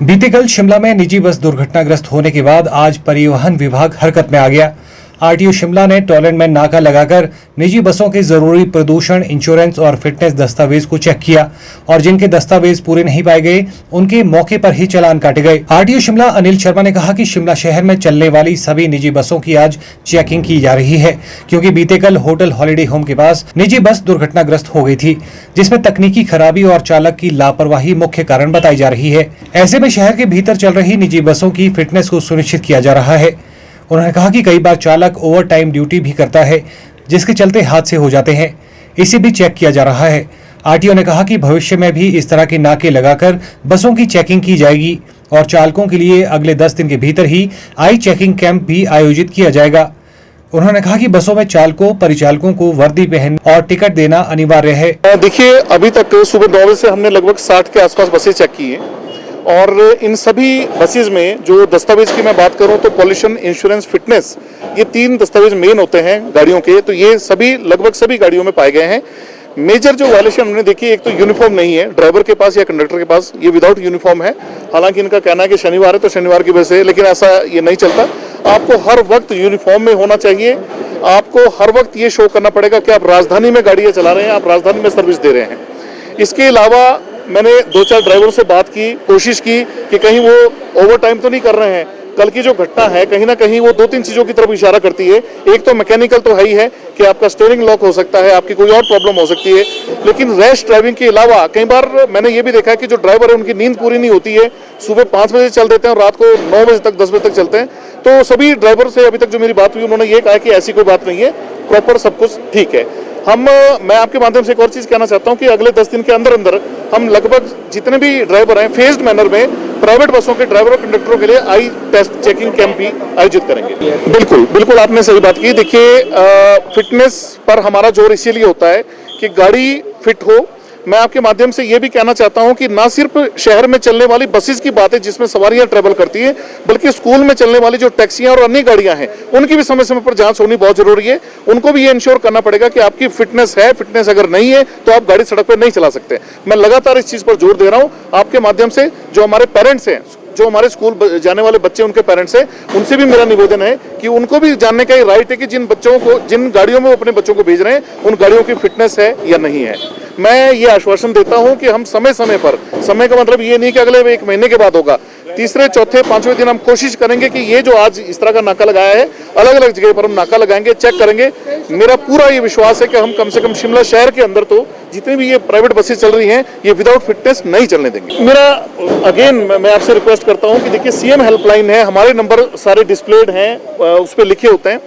बीते कल शिमला में निजी बस दुर्घटनाग्रस्त होने के बाद आज परिवहन विभाग हरकत में आ गया। आरटीओ शिमला ने टॉयलेट में नाका लगाकर निजी बसों के जरूरी प्रदूषण, इंश्योरेंस और फिटनेस दस्तावेज को चेक किया और जिनके दस्तावेज पूरे नहीं पाए गए उनके मौके पर ही चालान काटे गए। आरटीओ शिमला अनिल शर्मा ने कहा कि शिमला शहर में चलने वाली सभी निजी बसों की आज चेकिंग की जा रही है, क्योंकि बीते कल होटल हॉलिडे होम के पास निजी बस दुर्घटनाग्रस्त हो गई थी, जिसमें तकनीकी खराबी और चालक की लापरवाही मुख्य कारण बताई जा रही है। ऐसे में शहर के भीतर चल रही निजी बसों की फिटनेस को सुनिश्चित किया जा रहा है। उन्होंने कहा कि कई बार चालक ओवर टाइम ड्यूटी भी करता है, जिसके चलते हादसे हो जाते हैं, इसे भी चेक किया जा रहा है। आरटीओ ने कहा कि भविष्य में भी इस तरह के नाके लगाकर बसों की चेकिंग की जाएगी और चालकों के लिए अगले 10 दिन के भीतर ही आई चेकिंग कैंप भी आयोजित किया जाएगा। उन्होंने कहा कि बसों में चालकों, परिचालकों को वर्दी पहन और टिकट देना अनिवार्य है। देखिए, अभी तक सुबह 9 बजे से हमने लगभग 60 के आसपास बसें चेक की हैं और इन सभी बसेज में जो दस्तावेज की मैं बात करूं तो पॉल्यूशन, इंश्योरेंस, फिटनेस, ये 3 दस्तावेज मेन होते हैं गाड़ियों के। तो ये सभी लगभग सभी गाड़ियों में पाए गए हैं। मेजर जो वायलेशन हमने देखी, एक तो यूनिफॉर्म नहीं है ड्राइवर के पास या कंडक्टर के पास, ये विदाउट यूनिफॉर्म है। हालांकि इनका कहना है कि शनिवार है तो शनिवार की वजह से, लेकिन ऐसा ये नहीं चलता। आपको हर वक्त यूनिफॉर्म में होना चाहिए। आपको हर वक्त ये शो करना पड़ेगा कि आप राजधानी में गाड़ियाँ चला रहे हैं, आप राजधानी में सर्विस दे रहे हैं। इसके अलावा मैंने 2-4 ड्राइवरों से बात की, कोशिश की कि कहीं वो ओवर टाइम तो नहीं कर रहे हैं। कल की जो घटना है कहीं ना कहीं वो 2-3 चीज़ों की तरफ इशारा करती है। एक तो मैकेनिकल तो है ही है कि आपका स्टीयरिंग लॉक हो सकता है, आपकी कोई और प्रॉब्लम हो सकती है, लेकिन रैश ड्राइविंग के अलावा कई बार मैंने ये भी देखा है कि जो ड्राइवर है उनकी नींद पूरी नहीं होती है। सुबह 5 बजे चल देते हैं और रात को 9 बजे तक, 10 बजे तक चलते हैं। तो सभी ड्राइवर से अभी तक जो मेरी बात हुई, उन्होंने ये कहा कि ऐसी कोई बात नहीं है, प्रॉपर सब कुछ ठीक है। मैं आपके माध्यम से एक और चीज़ कहना चाहता हूं कि अगले 10 दिन के अंदर अंदर हम लगभग जितने भी ड्राइवर हैं फेज्ड मैनर में प्राइवेट बसों के ड्राइवरों और कंडक्टरों के लिए आई टेस्ट चेकिंग कैंप भी आयोजित करेंगे। बिल्कुल आपने सही बात की। देखिए, फिटनेस पर हमारा जोर इसीलिए होता है कि गाड़ी फिट हो। मैं आपके माध्यम से ये भी कहना चाहता हूं कि ना सिर्फ शहर में चलने वाली बसेस की बात है जिसमें सवारियां ट्रेवल करती है, बल्कि स्कूल में चलने वाली जो टैक्सियां और अन्य गाड़ियां हैं उनकी भी समय समय पर जांच होनी बहुत जरूरी है। उनको भी ये इंश्योर करना पड़ेगा कि आपकी फिटनेस है। फिटनेस अगर नहीं है तो आप गाड़ी सड़क पर नहीं चला सकते। मैं लगातार इस चीज पर जोर दे रहा हूं आपके माध्यम से। जो हमारे पेरेंट्स हैं, जो हमारे स्कूल जाने वाले बच्चे, उनके पेरेंट्स हैं, उनसे भी मेरा निवेदन है कि उनको भी जानने का राइट है कि जिन गाड़ियों में वो अपने बच्चों को भेज रहे हैं उन गाड़ियों की फिटनेस है या नहीं है। मैं ये आश्वासन देता हूं कि हम समय समय पर, समय का मतलब ये नहीं कि अगले 1 महीने के बाद होगा, तीसरे, चौथे, 5वें दिन हम कोशिश करेंगे कि ये जो आज इस तरह का नाका लगाया है, अलग अलग जगह पर हम नाका लगाएंगे, चेक करेंगे। मेरा पूरा ये विश्वास है कि हम कम से कम शिमला शहर के अंदर तो जितनी भी ये प्राइवेट बसें चल रही हैं, ये विदाउट फिटनेस नहीं चलने देंगे। मेरा अगेन मैं आपसे रिक्वेस्ट करता हूं कि देखिए, सीएम हेल्पलाइन है, हमारे नंबर सारे डिस्प्लेड हैं, उस पर लिखे होते हैं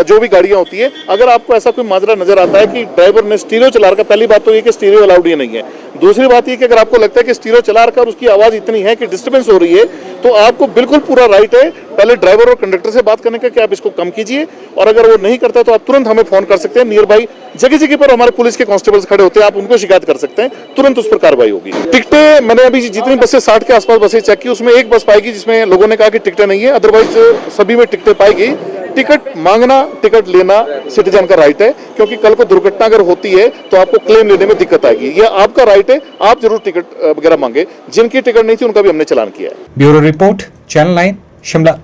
जो भी गाड़ियां होती है। अगर आपको ऐसा कोई माजरा नजर आता है कि ड्राइवर ने स्टीरियो चला रखा, पहली बात तो ये कि स्टीरियो अलाउड ही नहीं है। दूसरी बात ये कि अगर आपको लगता है कि स्टीरियो चला रखा और उसकी आवाज इतनी है कि डिस्टर्बेंस हो रही है, तो आपको बिल्कुल पूरा राइट है पहले ड्राइवर और कंडक्टर से बात करने का कि आप इसको कम कीजिए, और अगर वो नहीं करता तो आप तुरंत हमें फोन कर सकते हैं। नियर बाई जगह जगह पर हमारे पुलिस के कांस्टेबल्स खड़े होते हैं, आप उनको शिकायत कर सकते हैं, तुरंत उस पर कार्रवाई होगी। टिकटें मैंने अभी जितनी बसें 60 के आसपास बसें चेक की, उसमें एक बस पाएगी जिसमें लोगों ने कहा कि टिकटें नहीं है, अदरवाइज सभी में टिकटें पाएगी। टिकट मांगना, टिकट लेना सिटीजन का राइट है, क्योंकि कल को दुर्घटना अगर होती है तो आपको क्लेम लेने में दिक्कत आएगी। यह आपका राइट है, आप जरूर टिकट वगैरह मांगे। जिनकी टिकट नहीं थी उनका भी हमने चालान किया है। Bureau report, channel 9, Shimla.